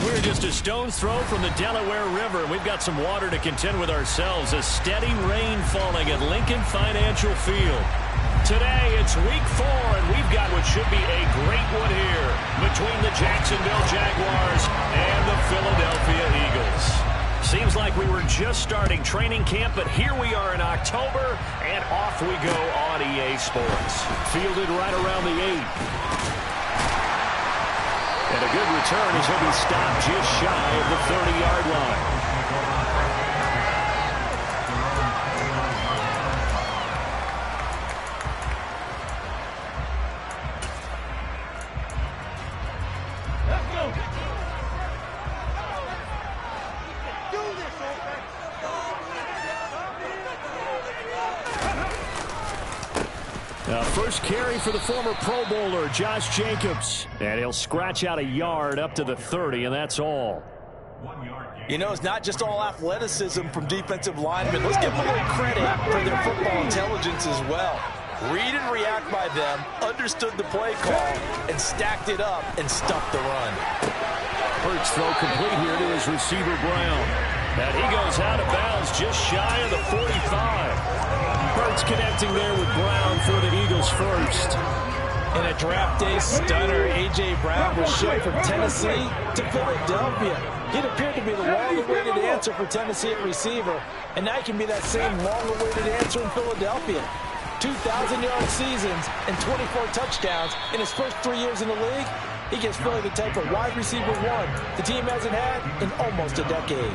We're just a stone's throw from the Delaware River, and we've got some water to contend with ourselves. A steady rain falling at Lincoln Financial Field. Today, it's week 4, and we've got what should be a great one here between the Jacksonville Jaguars and the Philadelphia Eagles. Seems like we were just starting training camp, but here we are in October, and off we go on EA Sports. Fielded right around the 8. And a good return as he'll be stopped just shy of the 30-yard line. First carry for the former Pro Bowler, Josh Jacobs. And he'll scratch out a yard up to the 30, and that's all. You know, it's not just all athleticism from defensive linemen. Let's give them a little credit for their football intelligence as well. Read and react by them, understood the play call, and stacked it up and stuffed the run. Hurts throw complete here to his receiver, Brown. And he goes out of bounds just shy of the 45. Hurts connecting there with Brown for the Eagles first. In a draft day stunner, A.J. Brown was shipped from Tennessee to Philadelphia. It appeared to be the long-awaited answer for Tennessee at receiver, and now he can be that same long-awaited answer in Philadelphia. 2,000-yard seasons and 24 touchdowns in his first 3 years in the league. He gives Philly the type of wide receiver one the team hasn't had in almost a decade.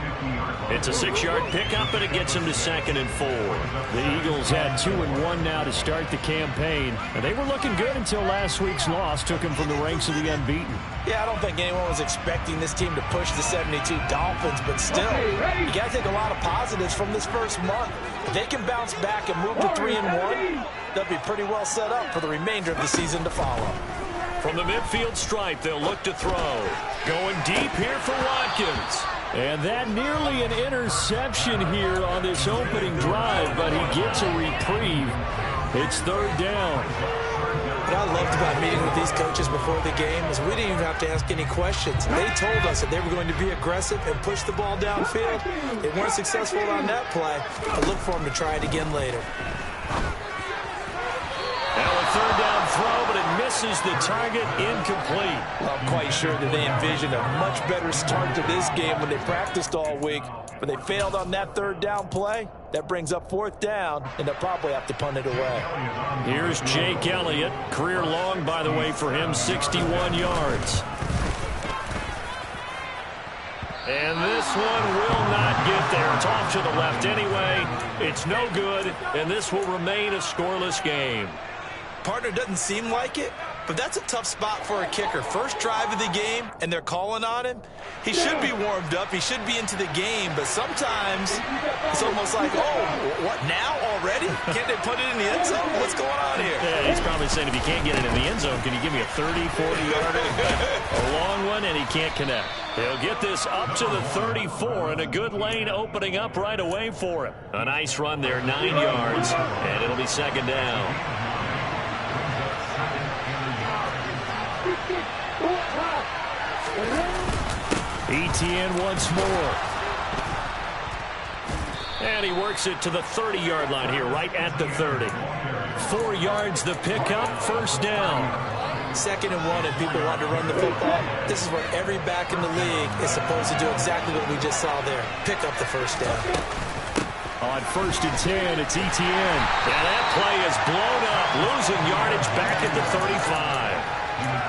It's a 6-yard pickup, and it gets him to 2nd and 4. The Eagles had 2-1 now to start the campaign, and they were looking good until last week's loss took them from the ranks of the unbeaten. Yeah, I don't think anyone was expecting this team to push the 72 Dolphins, but still, you got to take a lot of positives from this first month. If they can bounce back and move to 3-1, they'll be pretty well set up for the remainder of the season to follow. From the midfield stripe, they'll look to throw. Going deep here for Watkins. And that nearly an interception here on this opening drive, but he gets a reprieve. It's 3rd down. What I loved about meeting with these coaches before the game is we didn't even have to ask any questions. They told us that they were going to be aggressive and push the ball downfield. They weren't successful on that play, but look for them to try it again later. Now a 3rd down throw, but it misses the target, incomplete. Well, I'm quite sure that they envisioned a much better start to this game when they practiced all week, but they failed on that 3rd down play. That brings up 4th down, and they'll probably have to punt it away. Here's Jake Elliott. Career long, by the way, for him, 61 yards. And this one will not get there. It's off to the left anyway. It's no good, and this will remain a scoreless game. Partner, doesn't seem like it, but that's a tough spot for a kicker. First drive of the game, and they're calling on him. He should be warmed up. He should be into the game, but sometimes it's almost like, oh, what, now already? Can't they put it in the end zone? What's going on here? Yeah, he's probably saying, if you can't get it in the end zone, can you give me a 30, 40-yarder? A long one, and he can't connect. He'll get this up to the 34, and a good lane opening up right away for him. A nice run there, 9 yards, and it'll be 2nd down. Etienne once more. And he works it to the 30-yard line here, right at the 30. 4 yards the pickup, 1st down. 2nd and 1, and people want to run the football. This is what every back in the league is supposed to do, exactly what we just saw there. Pick up the 1st down. On 1st and 10, it's Etienne. And that play is blown up, losing yardage back at the 35.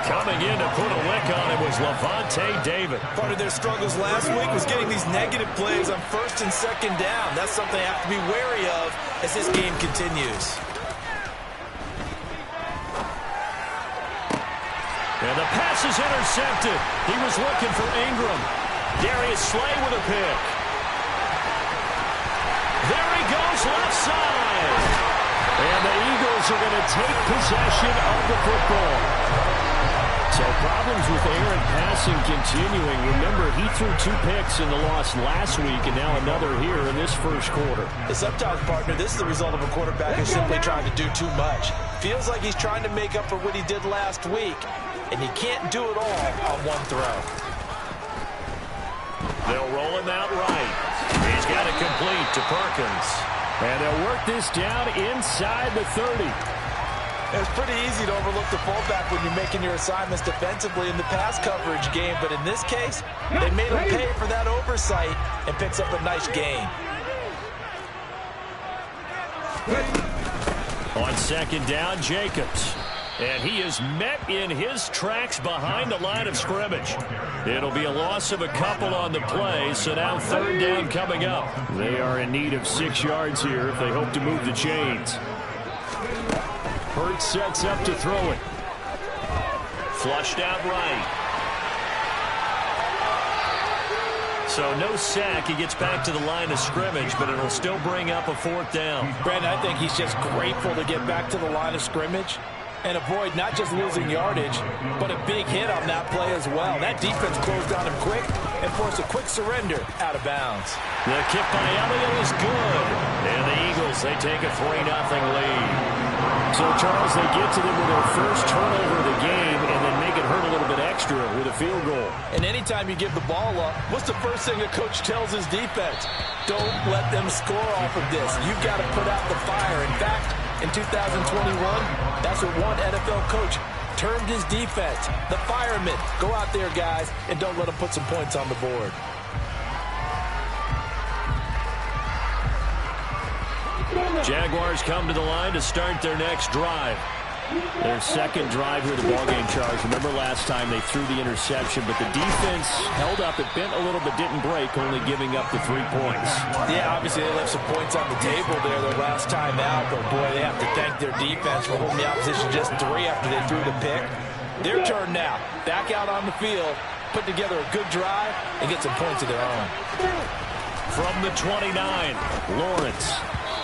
Coming in to put a lick on it was Levante David. Part of their struggles last week was getting these negative plays on 1st and 2nd down. That's something they have to be wary of as this game continues. And the pass is intercepted. He was looking for Ingram. Darius Slay with a pick. There he goes, left side. And the Eagles are going to take possession of the football. So problems with errant passing continuing. Remember, he threw 2 picks in the loss last week, and now another here in this first quarter. Sometimes, partner, this is the result of a quarterback who's simply trying to do too much. Feels like he's trying to make up for what he did last week, and he can't do it all on one throw. They'll roll him out right. He's got it complete to Perkins. And they'll work this down inside the 30. It's pretty easy to overlook the fullback when you're making your assignments defensively in the pass coverage game, but in this case, they made him pay for that oversight and picks up a nice gain. On second down, Jacobs. And he is met in his tracks behind the line of scrimmage. It'll be a loss of a couple on the play, so now third down coming up. They are in need of 6 yards here if they hope to move the chains. Hurts sets up to throw it. Flushed out right. So no sack. He gets back to the line of scrimmage, but it'll still bring up a fourth down. Brandon, I think he's just grateful to get back to the line of scrimmage and avoid not just losing yardage, but a big hit on that play as well. That defense closed on him quick and forced a quick surrender out of bounds. The kick by Elliott is good. And the Eagles, they take a 3-0 lead. So, Charles, they get to them with their first turnover of the game and then make it hurt a little bit extra with a field goal. And anytime you give the ball up, what's the first thing a coach tells his defense? Don't let them score off of this. You've got to put out the fire. In fact, in 2021, that's what one NFL coach termed his defense. The firemen. Go out there, guys, and don't let them put some points on the board. Jaguars come to the line to start their next drive. Their second drive here of the ballgame, Charles. Remember last time they threw the interception, but the defense held up. It bent a little but didn't break, only giving up the 3 points. Yeah, obviously they left some points on the table there their last time out, but boy, they have to thank their defense for holding the opposition just 3 after they threw the pick. Their turn now. Back out on the field, put together a good drive, and get some points of their own. From the 29, Lawrence.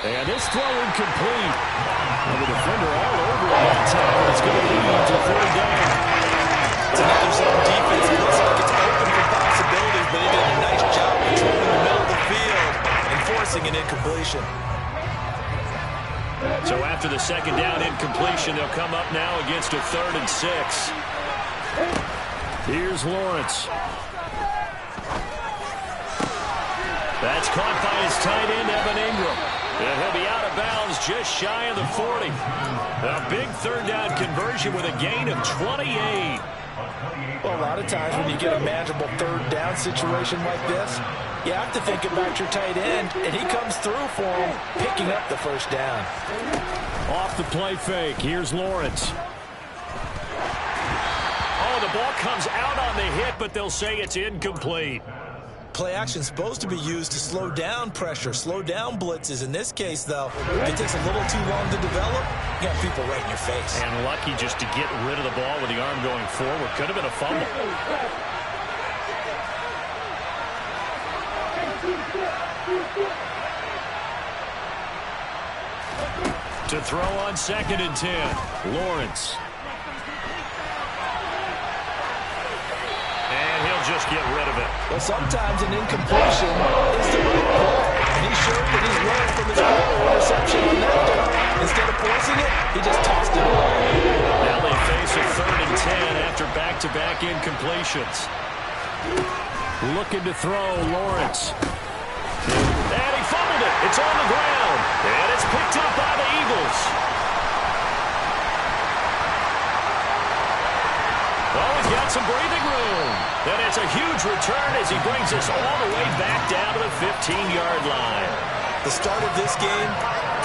And this throw incomplete. And the defender all over that time. It's going to lead to third down. It's another zone defense. It looks like it's open for possibilities, but they did a nice job controlling the middle of the field and forcing an incompletion. So after the second down incompletion, they'll come up now against a 3rd and 6. Here's Lawrence. That's caught by his tight end, Evan Ingram. And he'll be out of bounds just shy of the 40. A big third down conversion with a gain of 28. Well, a lot of times when you get a manageable third down situation like this, you have to think about your tight end, and he comes through for him, picking up the first down. Off the play fake, here's Lawrence. Oh, the ball comes out on the hit, but they'll say it's incomplete. Play action is supposed to be used to slow down pressure, slow down blitzes. In this case, though, if it takes a little too long to develop, you got people right in your face. And lucky just to get rid of the ball with the arm going forward. Could have been a fumble. To throw on 2nd and 10, Lawrence. Just get rid of it. Well, sometimes an incompletion is the right play. And he showed that he's learned from his interception on that throw. Instead of forcing it, he just tossed it away. Now they face a 3rd and 10 after back-to-back incompletions. Looking to throw, Lawrence. And he fumbled it. It's on the ground. And it's picked up by the Eagles. Oh, he's got some breathing room. And it's a huge return as he brings us all the way back down to the 15-yard line. The start of this game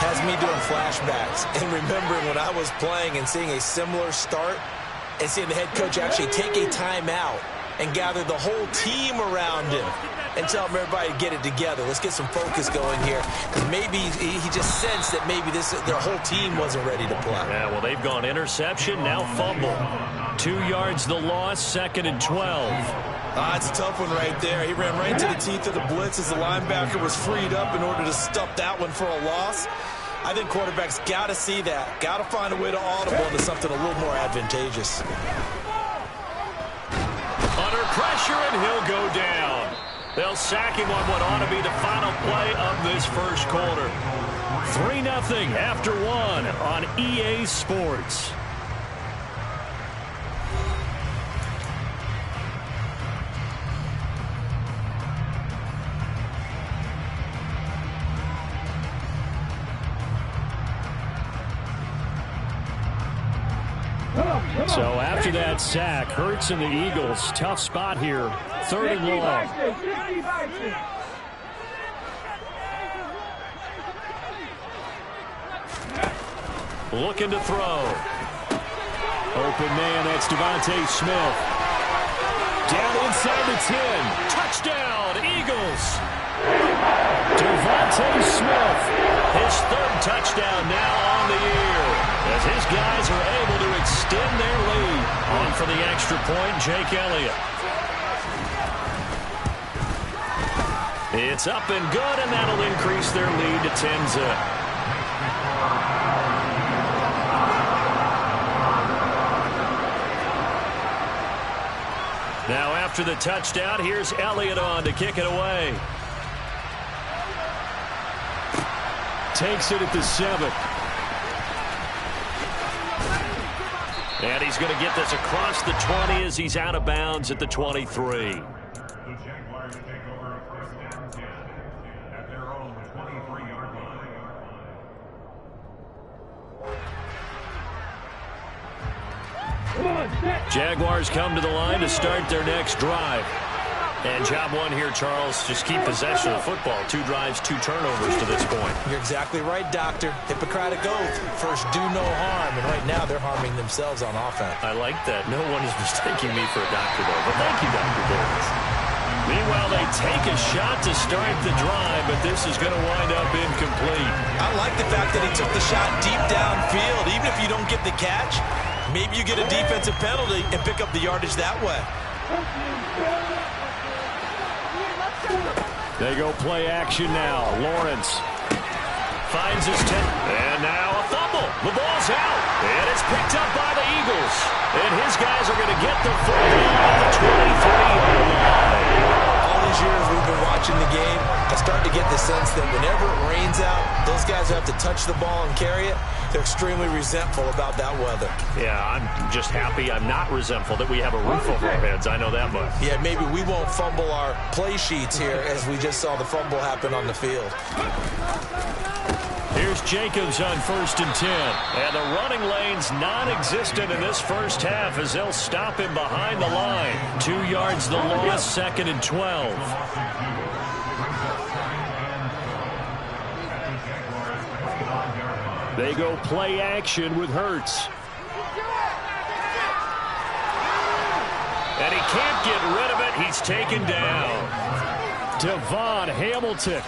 has me doing flashbacks and remembering when I was playing and seeing a similar start and seeing the head coach actually take a timeout and gather the whole team around him and tell everybody to get it together. Let's get some focus going here, because maybe he just sensed that maybe their whole team wasn't ready to play. Yeah, well, they've gone interception, now fumble. 2 yards the loss, 2nd and 12. It's a tough one right there. He ran right into the teeth of the blitz as the linebacker was freed up in order to stuff that one for a loss. I think quarterbacks got to see that. Got to find a way to audible into something a little more advantageous. Under pressure, and he'll go down. They'll sack him on what ought to be the final play of this first quarter. 3-0 after 1 on EA Sports. after that sack. Hurts and the Eagles. Tough spot here. 3rd and long. Looking to throw. Open man, that's Devontae Smith. Down inside the 10. Touchdown, Eagles. Devontae Smith, his 3rd touchdown now on the year, as his guys are able to extend their lead. On for the extra point, Jake Elliott. It's up and good, and that'll increase their lead to 10-zip. Now after the touchdown, here's Elliott on to kick it away. Takes it at the 7. And he's going to get this across the 20 as he's out of bounds at the 23. Jaguars come to the line to start their next drive. And job one here, Charles, just keep possession of the football. 2 drives, 2 turnovers to this point. You're exactly right, Doctor. Hippocratic oath. First, do no harm. And right now, they're harming themselves on offense. I like that. No one is mistaking me for a doctor, though. But thank you, Dr. Davis. Meanwhile, they take a shot to start the drive, but this is going to wind up incomplete. I like the fact that he took the shot deep downfield. Even if you don't get the catch, maybe you get a defensive penalty and pick up the yardage that way. They go play action now. Lawrence finds his 10. And now a fumble. The ball's out. And it's picked up by the Eagles. And his guys are going to get the football at the 23-yard line. All these years we've been watching the game, I start to get the sense that whenever it rains out, those guys have to touch the ball and carry it. They're extremely resentful about that weather. Yeah, I'm just happy I'm not resentful that we have a roof over our heads. I know that much. Yeah, maybe we won't fumble our play sheets here as we just saw the fumble happen on the field. Here's Jacobs on 1st and 10. And the running lane's non-existent in this first half as they'll stop him behind the line. 2 yards the loss, 2nd and 12. They go play action with Hurts. And he can't get rid of it. He's taken down. Devon Hamilton,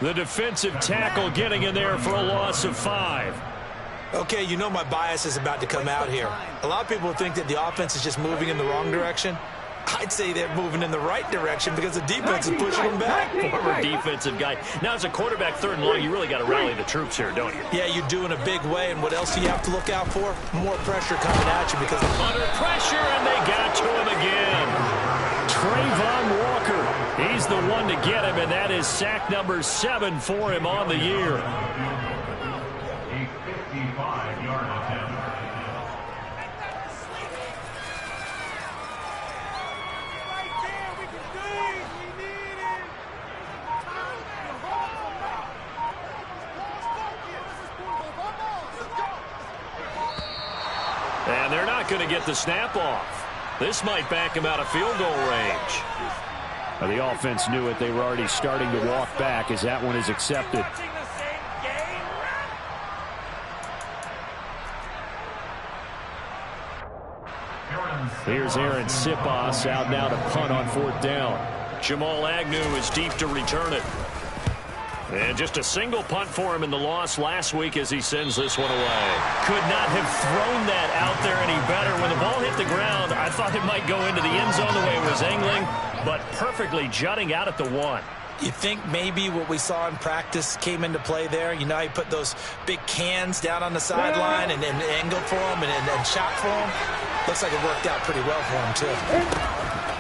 the defensive tackle, getting in there for a loss of 5. Okay, you know my bias is about to come out here. A lot of people think that the offense is just moving in the wrong direction. I'd say they're moving in the right direction because the defense is pushing them back. Former defensive guy. Now, as a quarterback, 3rd and long, you really got to rally the troops here, don't you? Yeah, you do in a big way. And what else do you have to look out for? More pressure coming at you because under pressure, and they got to him again. Trayvon Walker, he's the one to get him, and that is sack number 7 for him on the year. A 55-yard attempt. And they're not going to get the snap off. This might back him out of field goal range. The offense knew it. They were already starting to walk back as that one is accepted. Here's Aaron Siposs out now to punt on 4th down. Jamal Agnew is deep to return it. And just a single punt for him in the loss last week as he sends this one away. Could not have thrown that out there any better. When the ball hit the ground, I thought it might go into the end zone the way it was angling, but perfectly jutting out at the 1. You think maybe what we saw in practice came into play there? You know, he put those big cans down on the sideline and angled for him and shot for him. Looks like it worked out pretty well for him, too.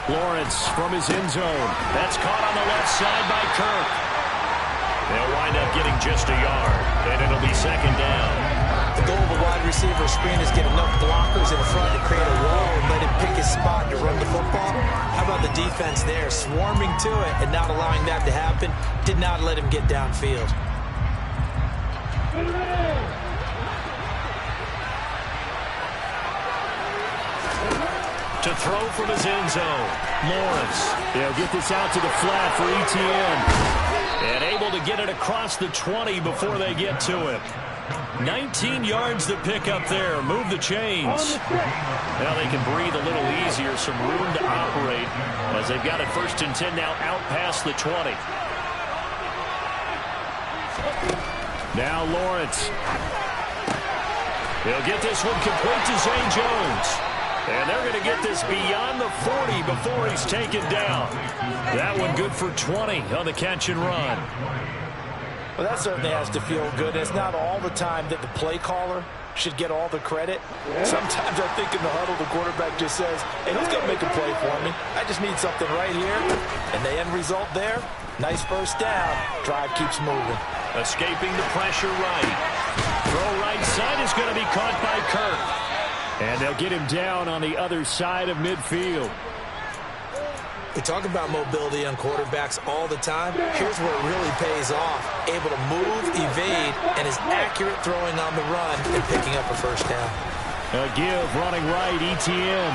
Lawrence from his end zone. That's caught on the left side by Kirk. They'll wind up getting just a yard, and it'll be 2nd down. The goal of a wide receiver screen is get enough blockers in front to create a wall and let him pick his spot to run the football. How about the defense there, swarming to it and not allowing that to happen? Did not let him get downfield. To throw from his end zone. Lawrence. They'll get this out to the flat for ETN. And able to get it across the 20 before they get to it. 19 yards to pick up there. Move the chains. Now they can breathe a little easier. Some room to operate as they've got it 1st and 10 now out past the 20. Now Lawrence. He'll get this one complete to Zay Jones. And they're going to get this beyond the 40 before he's taken down. That one good for 20 on the catch and run. Well, that certainly has to feel good. It's not all the time that the play caller should get all the credit. Sometimes I think in the huddle, the quarterback just says, hey, who's going to make a play for me? I just need something right here. And the end result there, nice 1st down. Drive keeps moving. Escaping the pressure right. Throw right side is going to be caught by Kirk. And they'll get him down on the other side of midfield. We talk about mobility on quarterbacks all the time. Here's where it really pays off. Able to move, evade, and is accurate throwing on the run and picking up a 1st down. A give running right, ETN.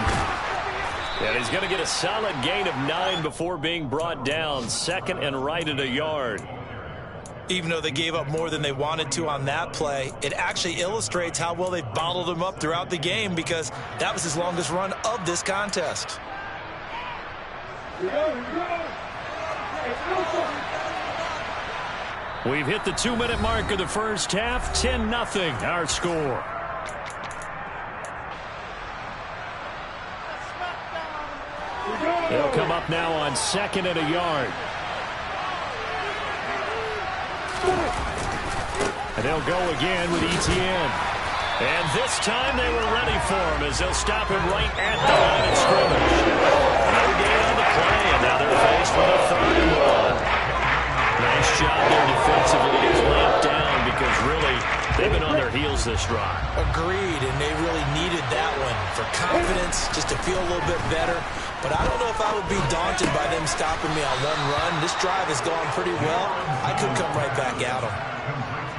And he's going to get a solid gain of 9 before being brought down. 2nd and right at a yard. Even though they gave up more than they wanted to on that play, it actually illustrates how well they bottled him up throughout the game because that was his longest run of this contest. We've hit the 2-minute mark of the 1st half. 10-0 our score. They'll come up now on 2nd and a yard. And they'll go again with ETN. And this time they were ready for him as they'll stop him right at the line of scrimmage. No gain on the play, and now they're faced with a 3rd and 1. Nice job there defensively to clamp down because really they've been on their heels this drive. Agreed, and they really needed that one for confidence, just to feel a little bit better. But I don't know if I would be daunted by them stopping me on one run. This drive has gone pretty well. I could come right back at them.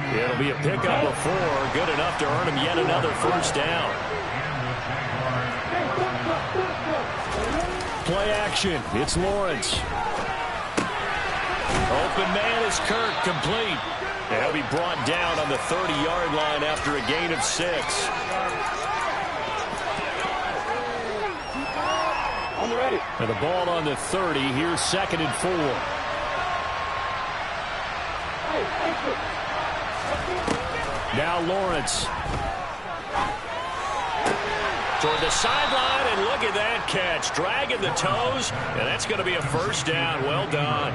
It'll be a pickup of 4, good enough to earn him yet another 1st down. Play action, it's Lawrence. Open man is Kirk, complete. And he'll be brought down on the 30-yard line after a gain of 6. And the ball on the 30, here's 2nd and 4. Now Lawrence. Toward the sideline, and look at that catch. Dragging the toes, and that's going to be a 1st down. Well done.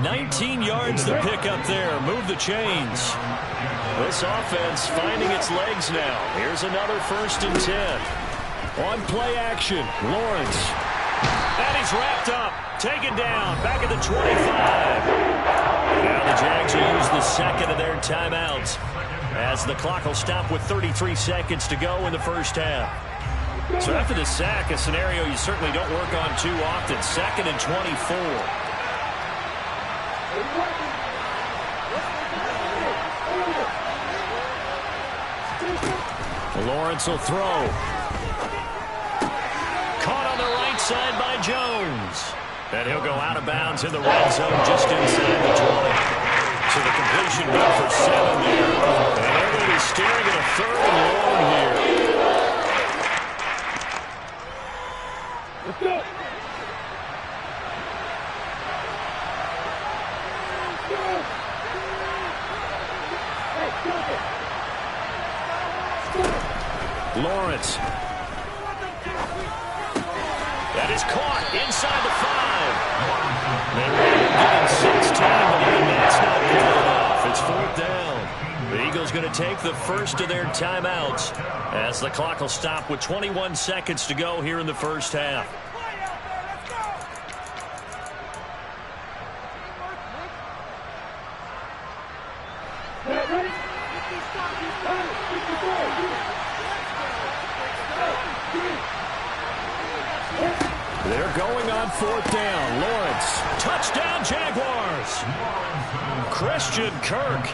19 yards to pick up there. Move the chains. This offense finding its legs now. Here's another 1st and 10. On play action, Lawrence. And he's wrapped up. Taken down. Back at the 25. Now the Jags will use the 2nd of their timeouts as the clock will stop with 33 seconds to go in the 1st half. So after the sack, a scenario you certainly don't work on too often. 2nd and 24. Lawrence will throw. Caught on the right side by Jones. And he'll go out of bounds in the red zone just inside the 20. So the completion good for 7 there. And they're going to be staring at a 3rd and long here. Let's go. Lawrence. That is caught inside the 5. They ran 16, but even that's not good enough. It's 4th down. The Eagles going to take the 1st of their timeouts as the clock will stop with 21 seconds to go here in the 1st half. They're going on 4th down. Lawrence. Touchdown, Jaguars. Christian Kirk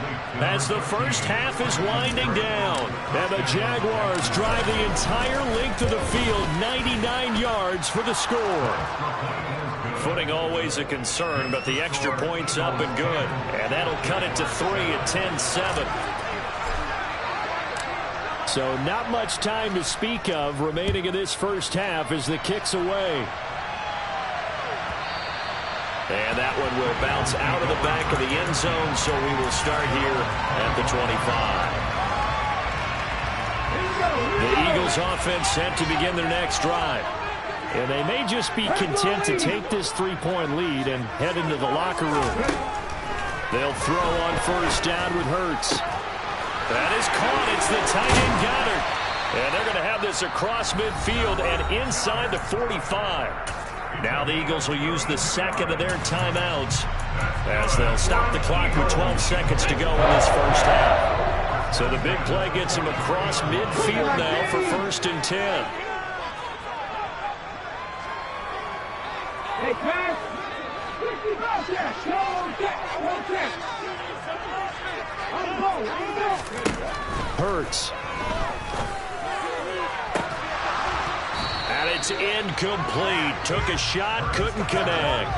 as the first half is winding down. And the Jaguars drive the entire length of the field, 99 yards for the score. Footing always a concern, but the extra point's up and good. And that'll cut it to 3 at 10-7. So not much time to speak of remaining in this first half as the kick's away. And that one will bounce out of the back of the end zone, so we will start here at the 25. The Eagles offense set to begin their next drive. And they may just be content to take this 3-point lead and head into the locker room. They'll throw on first down with Hurts. That is caught. It's the tight end Goddard. And they're going to have this across midfield and inside the 45. Now the Eagles will use the second of their timeouts as they'll stop the clock with 12 seconds to go in this first half. So the big play gets them across midfield now for 1st and 10. Hurts. And it's incomplete. Took a shot, couldn't connect.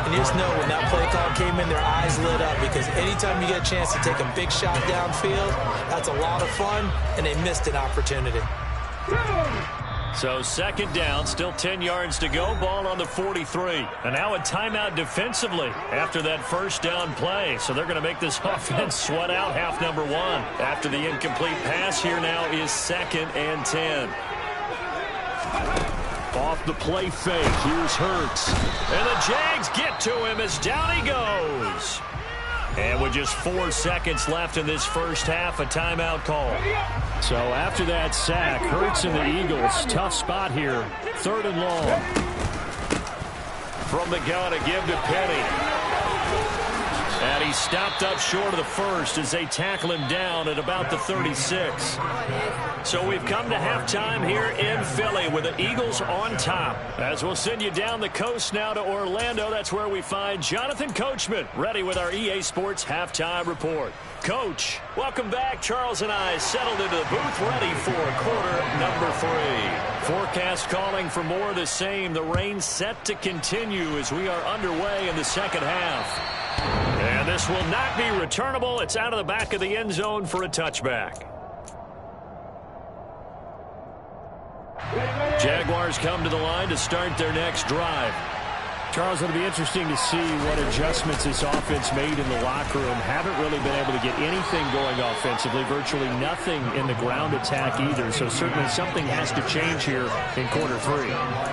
And you just know when that play call came in, their eyes lit up because anytime you get a chance to take a big shot downfield, that's a lot of fun, and they missed an opportunity. So 2nd down, still 10 yards to go, ball on the 43. And now a timeout defensively after that first down play. So they're going to make this offense sweat out half number 1. After the incomplete pass, here now is 2nd and 10. Off the play fake, here's Hurts. And the Jags get to him as down he goes. And with just 4 seconds left in this first half, a timeout call. So after that sack, Hurts and the Eagles, tough spot here. 3rd and long. From the gun, a give to Penny. And he stopped up short of the first as they tackle him down at about the 36. So we've come to halftime here in Philly with the Eagles on top. As we'll send you down the coast now to Orlando, that's where we find Jonathan Coachman ready with our EA Sports Halftime Report. Coach, welcome back. Charles and I settled into the booth ready for quarter number 3. Forecast calling for more of the same. The rain set to continue as we are underway in the second half. And this will not be returnable. It's out of the back of the end zone for a touchback. Jaguars come to the line to start their next drive. Charles, it'll be interesting to see what adjustments this offense made in the locker room. Haven't really been able to get anything going offensively, virtually nothing in the ground attack either. So certainly something has to change here in quarter 3.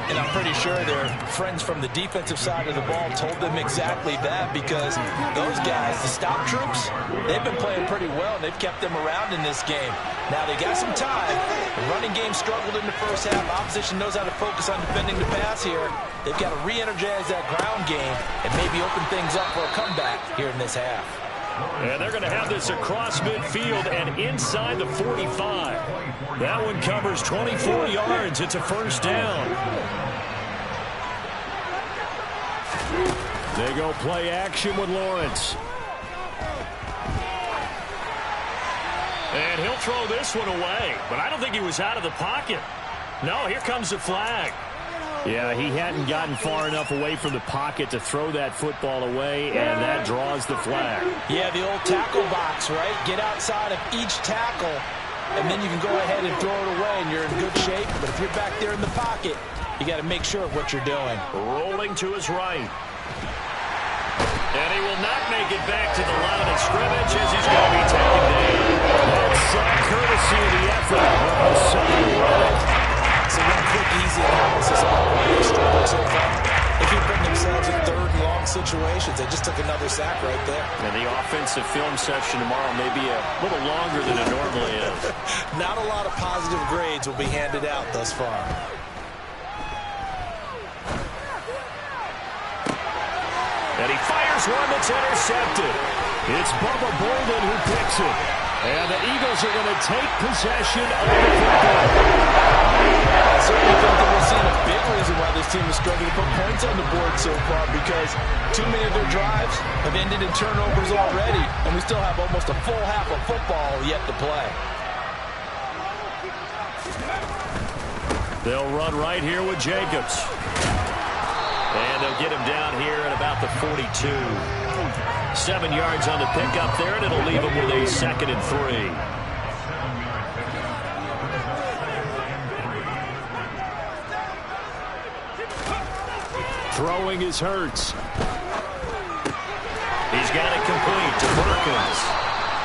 And I'm pretty sure their friends from the defensive side of the ball told them exactly that, because those guys, the stop troops, they've been playing pretty well, and they've kept them around in this game. Now they got some time. The running game struggled in the first half. Opposition knows how to focus on defending the pass here. They've got to re-energize that ground game and maybe open things up for a comeback here in this half. And they're going to have this across midfield and inside the 45. That one covers 24 yards. It's a first down. They go play action with Lawrence. And he'll throw this one away, but I don't think he was out of the pocket. No, here comes the flag. Yeah, he hadn't gotten far enough away from the pocket to throw that football away, and that draws the flag. Yeah, the old tackle box, right? Get outside of each tackle, and then you can go ahead and throw it away, and you're in good shape. But if you're back there in the pocket, you got to make sure of what you're doing. Rolling to his right. And he will not make it back to the line of scrimmage as he's going to be taken down. That's courtesy of the effort of Hassan. So one quick, easy analysis on why they struggled so far. They keep putting themselves in 3rd and long situations. They just took another sack right there. And the offensive film session tomorrow may be a little longer than it normally is. Not a lot of positive grades will be handed out thus far. And he fires one that's intercepted. It's Bubba Bolden who picks it. And the Eagles are going to take possession of the football. I certainly think that we're seeing a big reason why this team is struggling to put points on the board so far, because too many of their drives have ended in turnovers already, and we still have almost a full half of football yet to play. They'll run right here with Jacobs. And they'll get him down here at about the 42. 7 yards on the pickup there, and it'll leave him with a 2nd and 3. Throwing is Hurts. He's got it complete to Perkins.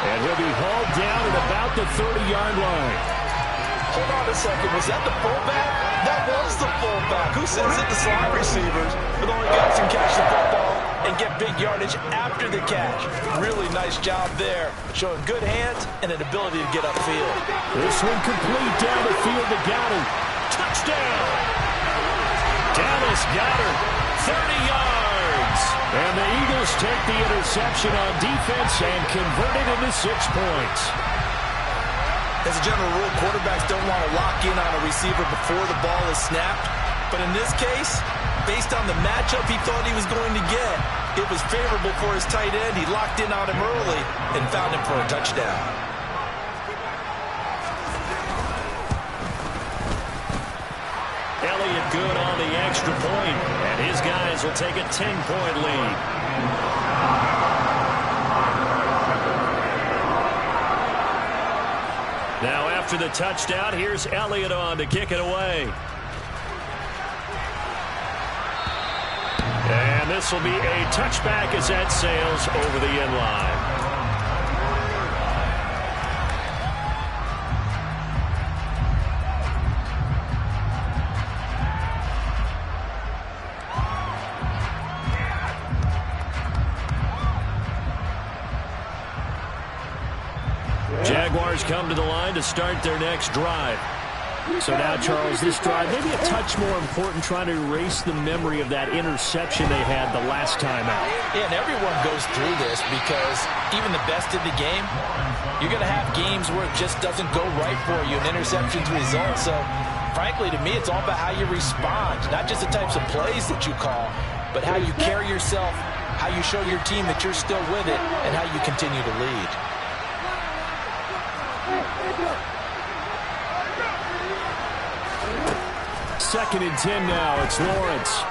And he'll be hauled down at about the 30-yard line. Hold on a second. Was that the fullback? That was the fullback. Who sends it to slot receivers, but only guys can catch the football and get big yardage after the catch. Really nice job there, showing good hands and an ability to get upfield. This one complete down the field to Goddard. Touchdown! Dallas Goddard, 30 yards. And the Eagles take the interception on defense and convert it into 6 points. As a general rule, quarterbacks don't want to lock in on a receiver before the ball is snapped. But in this case, based on the matchup he thought he was going to get, it was favorable for his tight end. He locked in on him early and found him for a touchdown. Elliott good on the extra point, and his guys will take a 10-point lead. Now after the touchdown, here's Elliott on to kick it away. And this will be a touchback as that sails over the end line. Jaguars come to the line to start their next drive. So now, Charles, this drive maybe a touch more important, trying to erase the memory of that interception they had the last time out. Yeah, and everyone goes through this because even the best in the game, you're going to have games where it just doesn't go right for you, and interceptions result. So, frankly, to me, it's all about how you respond, not just the types of plays that you call, but how you carry yourself, how you show your team that you're still with it, and how you continue to lead. Second and 10 now. It's Lawrence.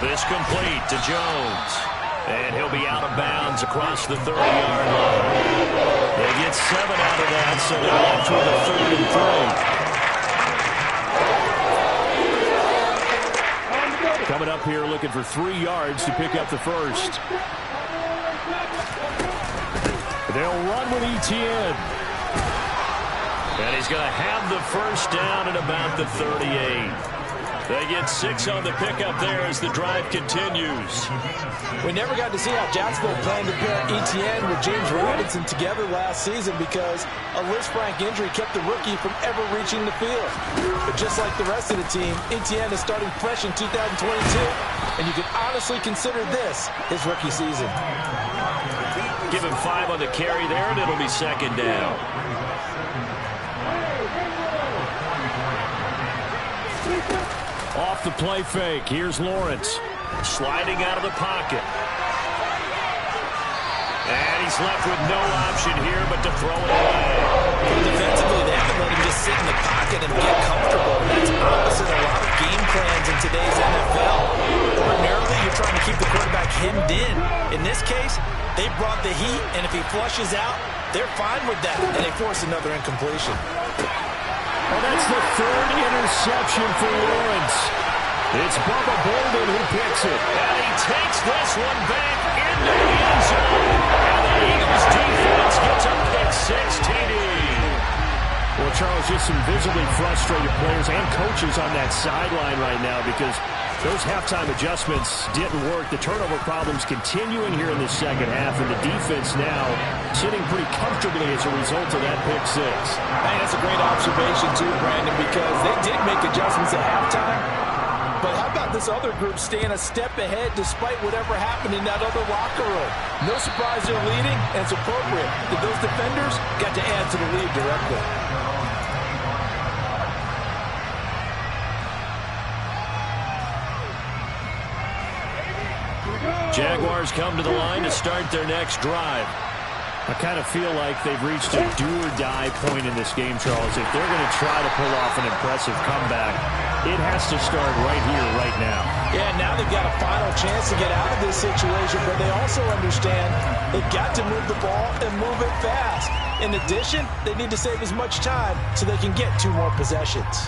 This complete to Jones. And he'll be out of bounds across the 30-yard line. They get 7 out of that, so they're left with a 3rd and 3. Coming up here looking for 3 yards to pick up the first. They'll run with Etienne. And he's going to have the first down at about the 38. They get 6 on the pickup there as the drive continues. We never got to see how Jacksonville planned to pair Etienne with James Robinson together last season because a Lisfranc injury kept the rookie from ever reaching the field. But just like the rest of the team, Etienne is starting fresh in 2022, and you can honestly consider this his rookie season. Give him 5 on the carry there, and it'll be 2nd down. Off the play fake, here's Lawrence. Sliding out of the pocket. And he's left with no option here but to throw it away. Defensively, they haven't let him just sit in the pocket and get comfortable. That's opposite a lot of game plans in today's NFL. Ordinarily, you're trying to keep the quarterback hemmed in. In this case, they brought the heat, and if he flushes out, they're fine with that, and they force another incompletion. Well, that's the 3rd interception for Lawrence. It's Bubba Bolden who picks it. And he takes this one back into the end zone. And the Eagles defense gets a pick-6 TD. Well, Charles, just some visibly frustrated players and coaches on that sideline right now because those halftime adjustments didn't work. The turnover problems continuing here in the second half, and the defense now sitting pretty comfortably as a result of that pick-6. I think that's a great observation too, Brandon, because they did make adjustments at halftime, But how about this other group staying a step ahead despite whatever happened in that other locker room? No surprise they're leading, and it's appropriate that those defenders got to add to the lead directly. Jaguars come to the line to start their next drive. I kind of feel like they've reached a do-or-die point in this game, Charles. If they're going to try to pull off an impressive comeback, it has to start right here, right now. Yeah, now they've got a final chance to get out of this situation, but they also understand they've got to move the ball and move it fast. In addition, they need to save as much time so they can get 2 more possessions.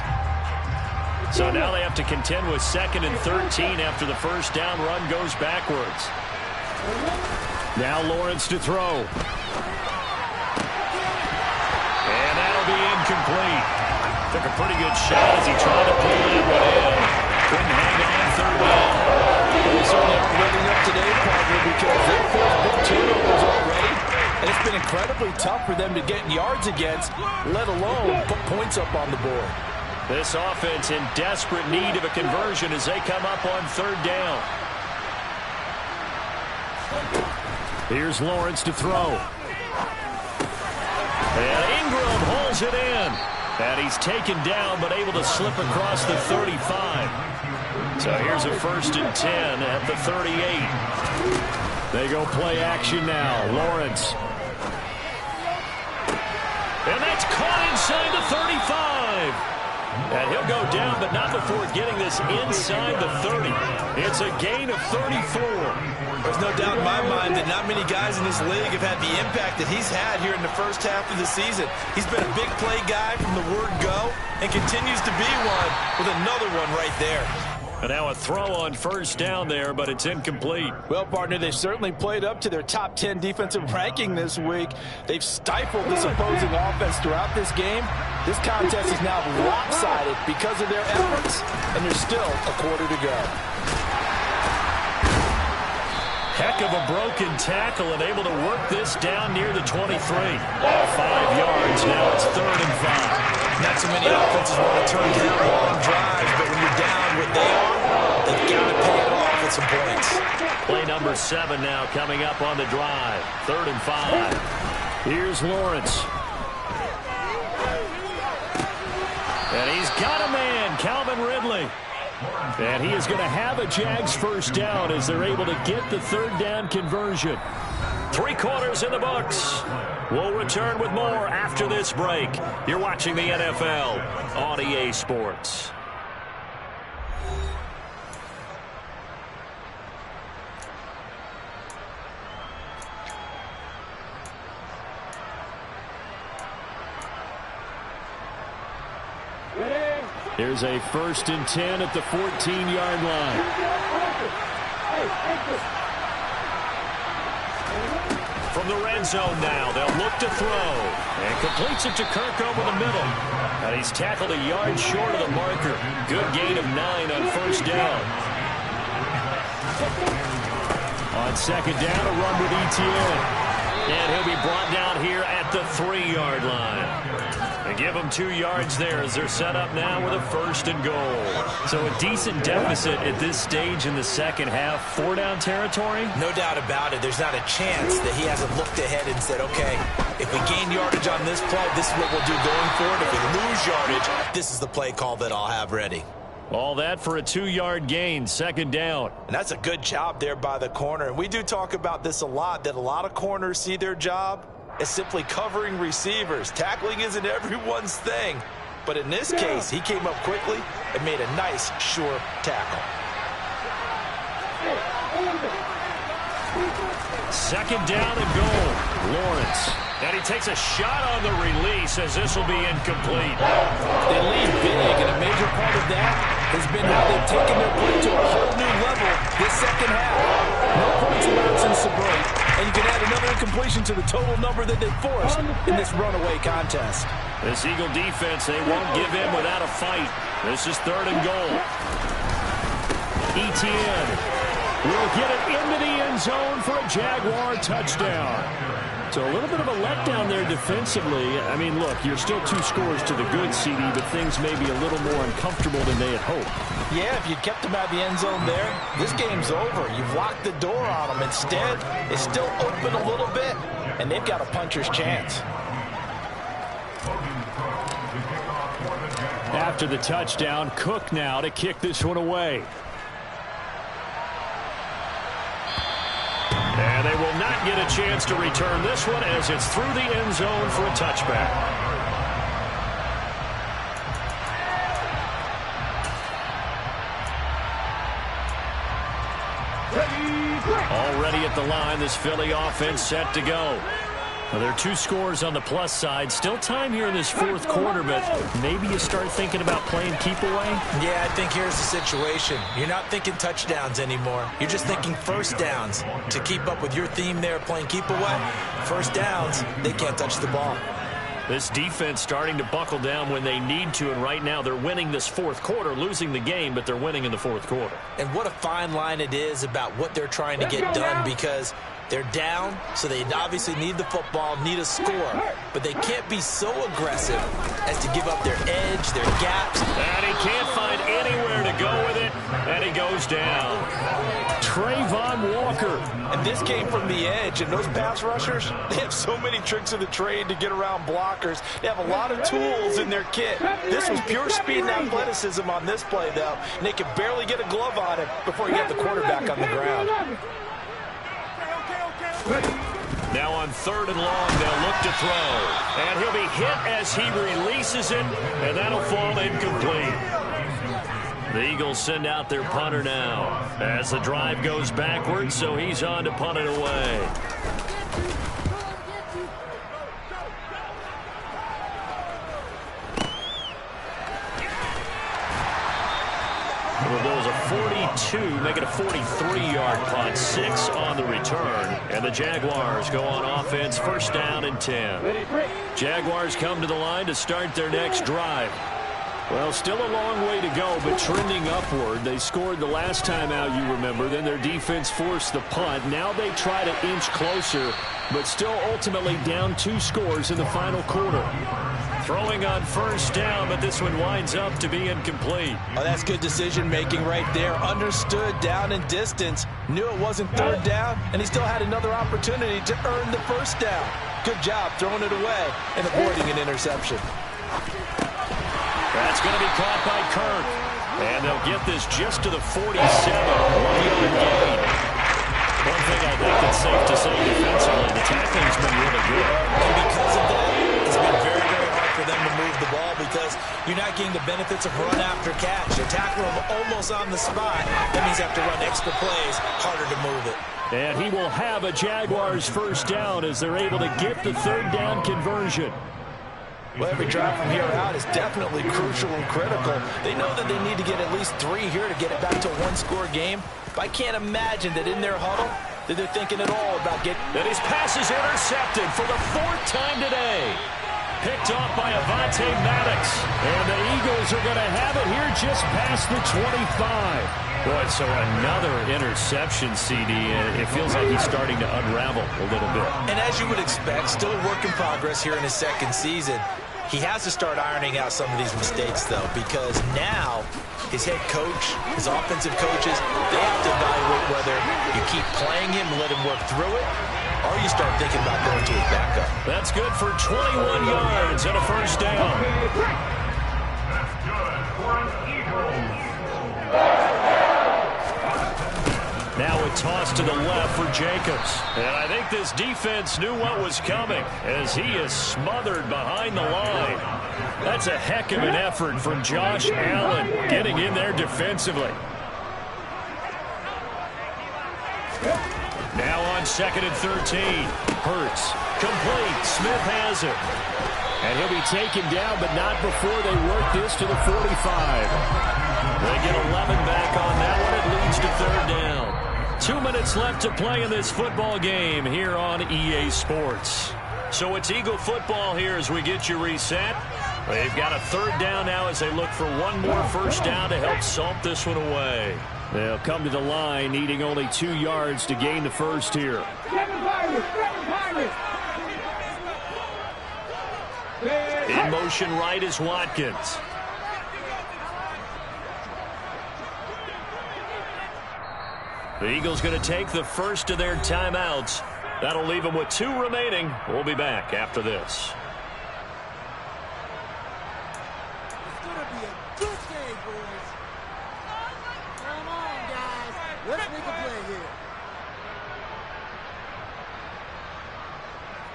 So now they have to contend with 2nd and 13 after the first down run goes backwards. Now Lawrence to throw. And that'll be incomplete. Took a pretty good shot as he tried to pull that one in. Couldn't hang on 3rd down. They certainly aren't living up today, partner, because they've forced big turnovers already. And it's been incredibly tough for them to get yards against, let alone put points up on the board. This offense in desperate need of a conversion as they come up on 3rd down. Here's Lawrence to throw. And Ingram holds it in. And he's taken down but able to slip across the 35. So here's a 1st and 10 at the 38. They go play action now. Lawrence. And that's caught inside the 35. And he'll go down, but not before getting this inside the 30. It's a gain of 34. There's no doubt in my mind that not many guys in this league have had the impact that he's had here in the first half of the season. He's been a big play guy from the word go and continues to be one with another one right there. And now a throw on 1st down there, but it's incomplete. Well, partner, they've certainly played up to their top 10 defensive ranking this week. They've stifled this opposing offense throughout this game. This contest is now lopsided because of their efforts, and there's still a quarter to go. Heck of a broken tackle and able to work this down near the 23. 5 yards. Now it's 3rd and 5. Not so many offenses want to turn down long drives, but when you're down what they are, they've got to pay it off with some points. Play number 7 now coming up on the drive. 3rd and 5. Here's Lawrence. And he's got a man, Calvin Ridley. And he is going to have a Jags 1st down as they're able to get the 3rd down conversion. 3 quarters in the books. We'll return with more after this break. You're watching the NFL on EA Sports. Here's a 1st and 10 at the 14-yard line. From the red zone now, they'll look to throw. And completes it to Kirk over the middle. And he's tackled a yard short of the marker. Good gain of 9 on 1st down. On 2nd down, a run with Etienne. And he'll be brought down here at the 3-yard line. They give them 2 yards there as they're set up now with a 1st and goal. So a decent deficit at this stage in the 2nd half. 4-down territory? No doubt about it. There's not a chance that he hasn't looked ahead and said, okay, if we gain yardage on this play, this is what we'll do going forward. If we lose yardage, this is the play call that I'll have ready. All that for a 2-yard gain, 2nd down. And that's a good job there by the corner. And we do talk about this a lot, that a lot of corners see their job as simply covering receivers. Tackling isn't everyone's thing. But in this case, he came up quickly and made a nice, sure tackle. 2nd down and goal. Lawrence. And he takes a shot on the release as this will be incomplete. They lead big, and a major part of that has been how they've taken their play to a whole new level this 2nd half. No points allowed since the break, and you can add another incompletion to the total number that they forced in this runaway contest. This Eagle defense, they won't give in without a fight. This is 3rd and goal. Etienne will get it into the end end zone for a Jaguar touchdown. So a little bit of a letdown there defensively. I mean, look, you're still 2 scores to the good, CD, but things may be a little more uncomfortable than they had hoped. Yeah, if you kept them out of the end zone there, this game's over. You've locked the door on them. Instead, it's still open a little bit, and they've got a puncher's chance. After the touchdown, Cook now to kick this one away. And they will not get a chance to return this one as it's through the end zone for a touchback. Already at the line, this Philly offense set to go. Well, there are 2 scores on the plus side. Still time here in this 4th quarter, but maybe you start thinking about playing keep away? Yeah, I think here's the situation. You're not thinking touchdowns anymore. You're just thinking first downs. To keep up with your theme there, playing keep away, first downs, they can't touch the ball. This defense starting to buckle down when they need to, and right now they're winning this 4th quarter, losing the game, but they're winning in the 4th quarter. And what a fine line it is about what they're trying to get done, because they're down, so they obviously need the football, need a score. But they can't be so aggressive as to give up their edge, their gaps. And he can't find anywhere to go with it, and he goes down. Trayvon Walker. And this came from the edge, and those pass rushers, they have so many tricks of the trade to get around blockers. They have a lot of tools in their kit. This was pure speed and athleticism on this play, though, and they could barely get a glove on it before he got the quarterback on the ground. Now on 3rd and long, they'll look to throw. And he'll be hit as he releases it, and that'll fall incomplete. The Eagles send out their punter now as the drive goes backwards, so he's on to punt it away. Well, there was a 42, make it a 43-yard punt, 6 on the return. And the Jaguars go on offense, 1st down and 10. Jaguars come to the line to start their next drive. Well, still a long way to go, but trending upward. They scored the last time out, you remember. Then their defense forced the punt. Now they try to inch closer, but still ultimately down 2 scores in the final quarter. Throwing on 1st down, but this one winds up to be incomplete. Oh, that's good decision-making right there. Understood down and distance. Knew it wasn't 3rd down, and he still had another opportunity to earn the 1st down. Good job throwing it away and avoiding an interception. That's going to be caught by Kirk. And they'll get this just to the 47. 1-yard gain. One thing I think that's safe to say defensively, the tackling's been really good. And because of that, it's been very, very hard for them to move the ball because you're not getting the benefits of run after catch. You're tackling them almost on the spot. That means you have to run extra plays, harder to move it. And he will have a Jaguars 1st down as they're able to get the 3rd down conversion. Well, every drive from here out is definitely crucial and critical. They know that they need to get at least 3 here to get it back to a 1-score game. But I can't imagine that in their huddle that they're thinking at all about getting... And his pass is intercepted for the 4th time today. Picked off by Avonte Maddox. And the Eagles are going to have it here just past the 25. Boy, so another interception, CD. It feels like he's starting to unravel a little bit. And as you would expect, still a work in progress here in his 2nd season. He has to start ironing out some of these mistakes, though, because now his head coach, his offensive coaches, they have to evaluate whether you keep playing him and let him work through it, or you start thinking about going to his backup. That's good for 21 yards and a 1st down. That's good for an Eagles. Now a toss to the left for Jacobs. And I think this defense knew what was coming as he is smothered behind the line. That's a heck of an effort from Josh Allen getting in there defensively. Now on 2nd and 13. Hurts. Complete. Smith has it. And he'll be taken down, but not before they work this to the 45. They get 11 back on that one. It leads to 3rd down. 2 minutes left to play in this football game here on EA Sports. So it's Eagle football here as we get you reset. They've got a 3rd down now as they look for one more 1st down to help salt this one away. They'll come to the line, needing only 2 yards to gain the first here. In motion right is Watkins. The Eagles going to take the first of their timeouts. That'll leave them with 2 remaining. We'll be back after this. It's going to be a good game, boys. Come on, guys. Let's make a play here.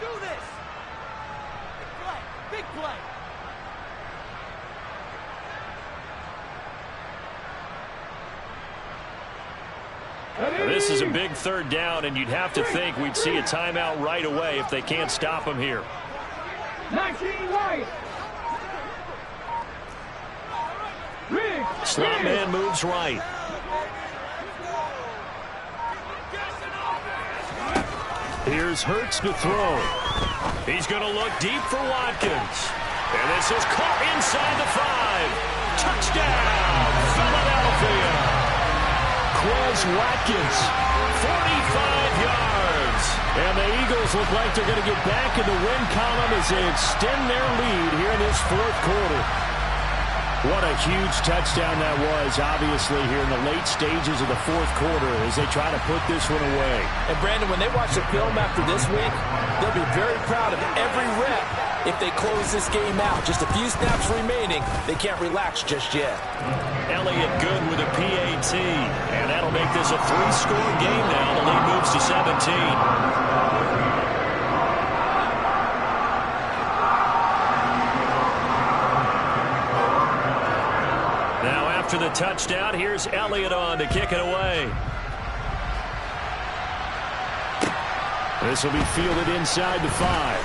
Do this. Big play. Big play. This is a big 3rd down, and you'd have to think we'd see a timeout right away if they can't stop them here. 19 right. Slot man moves right. Here's Hurts to throw. He's going to look deep for Watkins. And this is caught inside the 5. Touchdown, Philadelphia. Watkins, 45 yards. And the Eagles look like they're going to get back in the win column as they extend their lead here in this 4th quarter. What a huge touchdown that was, obviously, here in the late stages of the 4th quarter as they try to put this one away. And, Brandon, when they watch the film after this week, they'll be very proud of every rep if they close this game out. Just a few snaps remaining. They can't relax just yet. Elliott good with a PAT. And that'll make this a 3-score game now. The lead moves to 17. Now after the touchdown, here's Elliott on to kick it away. This will be fielded inside the 5.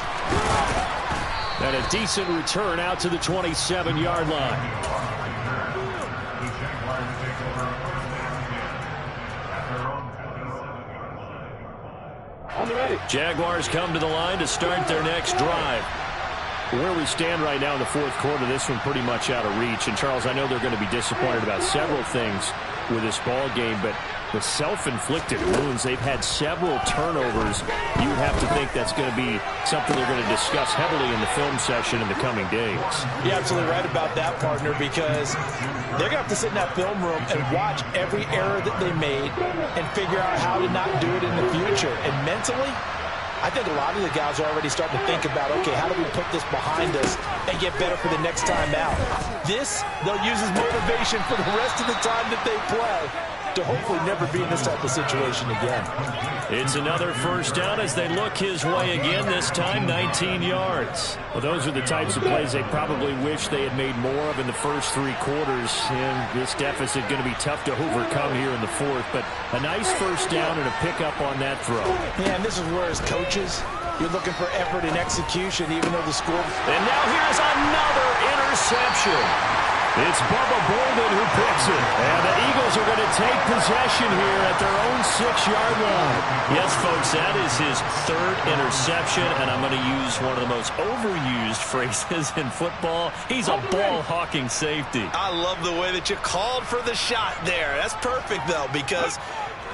And a decent return out to the 27-yard line. Jaguars come to the line to start their next drive. Where we stand right now in the 4th quarter, this one pretty much out of reach. And, Charles, I know they're going to be disappointed about several things with this ball game, but the self-inflicted wounds, they've had several turnovers. You would have to think that's going to be something they're going to discuss heavily in the film session in the coming days. You're absolutely right about that, partner, because they're going to have to sit in that film room and watch every error that they made and figure out how to not do it in the future. And mentally, I think a lot of the guys are already starting to think about, okay, how do we put this behind us and get better for the next time out? This, they'll use as motivation for the rest of the time that they play to hopefully never be in this type of situation again. It's another first down as they look his way again, this time 19 yards. Well, those are the types of plays they probably wish they had made more of in the first 3 quarters. And this deficit going to be tough to overcome here in the 4th. But a nice first down and a pickup on that throw. Yeah, and this is where as coaches, you're looking for effort and execution, even though the score... And now here's another interception. It's Bubba Bolden who picks it. And the Eagles are going to take possession here at their own 6-yard line. Yes, folks, that is his 3rd interception, and I'm going to use one of the most overused phrases in football. He's a ball-hawking safety. I love the way that you called for the shot there. That's perfect, though, because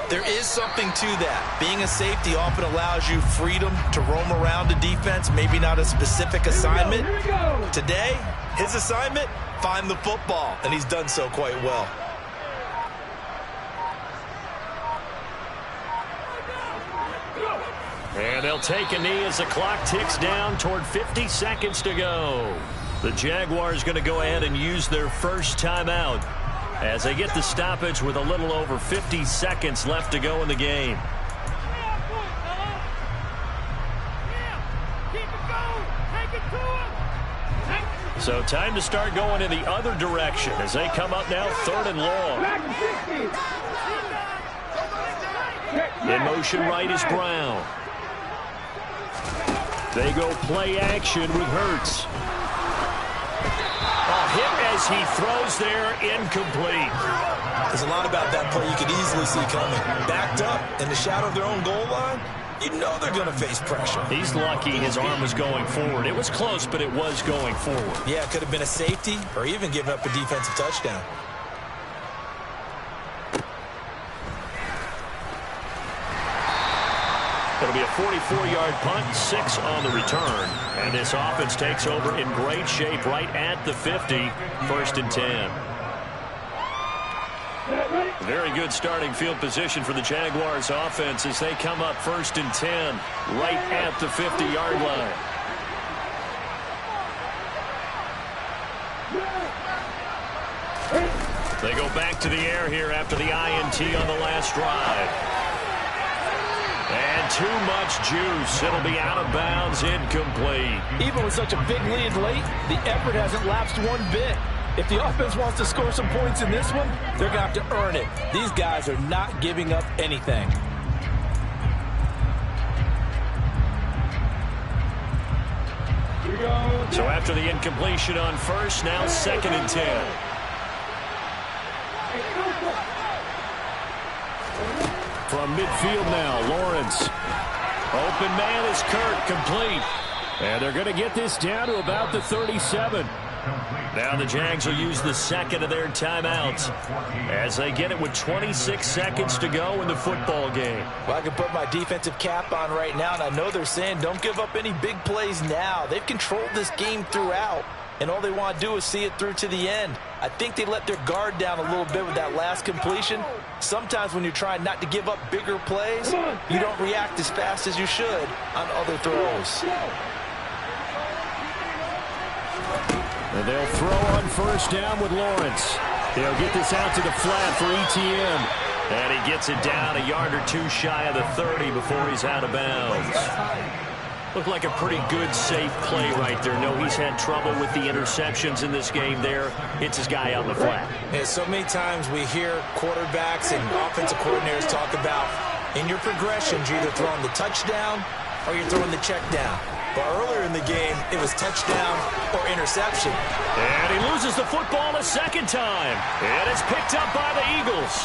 there is something to that. Being a safety often allows you freedom to roam around the defense, maybe not a specific assignment. Today, his assignment, find the football, and he's done so quite well. And they'll take a knee as the clock ticks down toward 50 seconds to go. The Jaguars going to go ahead and use their first timeout as they get the stoppage with a little over 50 seconds left to go in the game. So time to start going in the other direction as they come up now 3rd and long. In motion right is Brown. They go play action with Hurts. A hit as he throws there, incomplete. There's a lot about that play you could easily see coming. Backed up in the shadow of their own goal line, you know they're going to face pressure. He's lucky his arm was going forward. It was close, but it was going forward. Yeah, it could have been a safety or even giving up a defensive touchdown. It'll be a 44-yard punt, 6 on the return. And this offense takes over in great shape right at the 50, 1st and 10. Very good starting field position for the Jaguars offense as they come up 1st and 10 right at the 50-yard line. They go back to the air here after the INT on the last drive. And too much juice. It'll be out of bounds, incomplete. Even with such a big lead late, the effort hasn't lapsed one bit. If the offense wants to score some points in this one, they're going to have to earn it. These guys are not giving up anything. So after the incompletion on first, now 2nd and 10. From midfield now, Lawrence. Open man is Kirk, complete. And they're going to get this down to about the 37. Now the Jags will use the 2nd of their timeouts as they get it with 26 seconds to go in the football game. Well, I can put my defensive cap on right now, and I know they're saying don't give up any big plays now. They've controlled this game throughout, and all they want to do is see it through to the end. I think they let their guard down a little bit with that last completion. Sometimes when you're trying not to give up bigger plays, you don't react as fast as you should on other throws. And they'll throw on 1st down with Lawrence. He'll get this out to the flat for ETN. And he gets it down a yard or 2 shy of the 30 before he's out of bounds. Looked like a pretty good, safe play right there. No, he's had trouble with the interceptions in this game there. Hits his guy out in the flat. Yeah, so many times we hear quarterbacks and offensive coordinators talk about in your progressions, you're either throwing the touchdown or you're throwing the check down. But earlier in the game, it was touchdown or interception. And he loses the football a 2nd time. And it's picked up by the Eagles.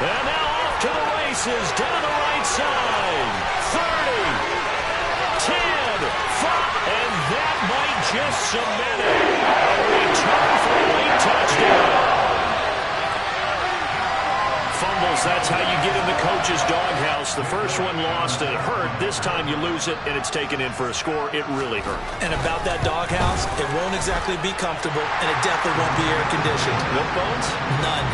And now off to the races down the right side. 30, 10, 5, and that might just cement it. A return for a late touchdown. Fumbles, that's how you get in the coach's doghouse. The first one lost and it hurt. This time you lose it and it's taken in for a score. It really hurt. And about that doghouse, it won't exactly be comfortable, and it definitely won't be air-conditioned. No bones? None.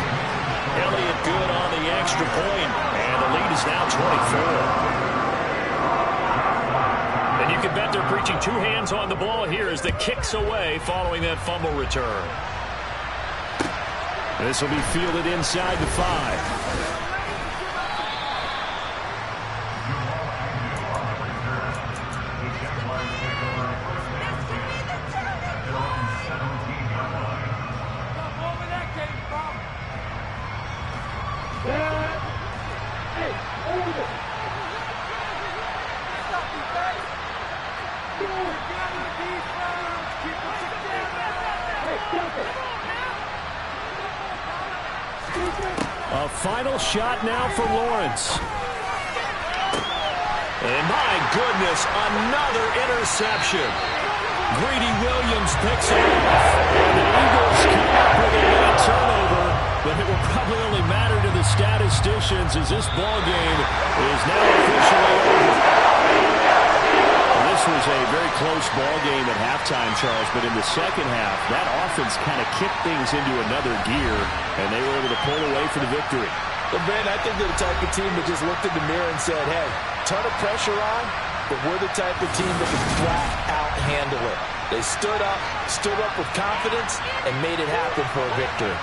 Elliott good on the extra point, and the lead is now 24. And you can bet they're preaching 2 hands on the ball here as the kick's away following that fumble return. This will be fielded inside the 5. A final shot now for Lawrence. And my goodness, another interception. Greedy Williams picks it off. And the Eagles come up with a late turnover, but it will probably only matter to the statisticians as this ball game is now officially over. This was a very close ball game at halftime, Charles, but in the second half, that offense kind of kicked things into another gear, and they were able to pull away for the victory. Well, Ben, I think they're the type of team that just looked in the mirror and said, hey, ton of pressure on, but we're the type of team that can flat out handle it. They stood up with confidence, and made it happen for a victory.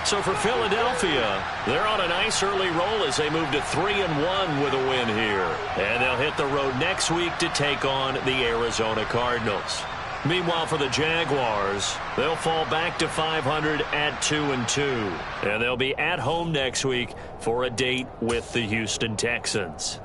So for Philadelphia, they're on a nice early roll as they move to 3-1 with a win here. And they'll hit the road next week to take on the Arizona Cardinals. Meanwhile, for the Jaguars, they'll fall back to 500 at 2-2. And they'll be at home next week for a date with the Houston Texans.